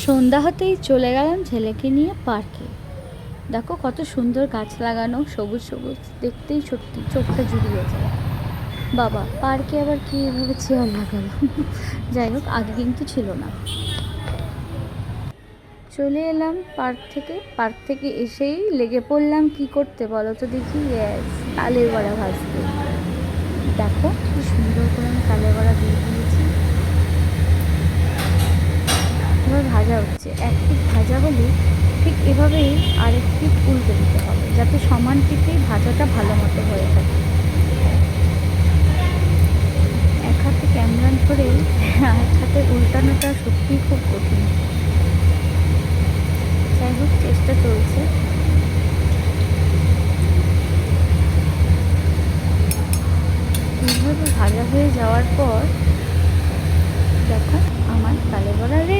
সন্ধ্যা হতেই চলে গেলাম ছেলেকে নিয়ে পার্কে। দেখো কত সুন্দর গাছ লাগানো, সবুজ সবুজ, দেখতেই সত্যি চোখটা জুড়িয়ে যায়। বাবা, পার্কে আবার কি এভাবে চেয়ার লাগালো! যাই হোক, আগে কিন্তু ছিল না। চলে এলাম পার্ক থেকে এসেই লেগে পড়লাম কি করতে বলো তো দেখি, তালের বড়া ভাজতে। দেখো কি সুন্দর করে আমি তালের বড়া দিয়ে দিয়েছি। এবার ভাজা হচ্ছে, এক পিঠ ভাজা হলে ঠিক এভাবেই আরেক পিঠ উল্টে দিতে হবে, যাতে সমান পিঠেই ভাজাটা ভালো মতো হয়ে থাকে। এক হাতে ক্যামেরা ধরে এক হাতে উল্টানোটা সত্যিই খুব কঠিন। যাই হোক, চেষ্টা চলছে। এইভাবে ভাজা হয়ে যাওয়ার পর দেখো আমার তালে বড়া রেডি।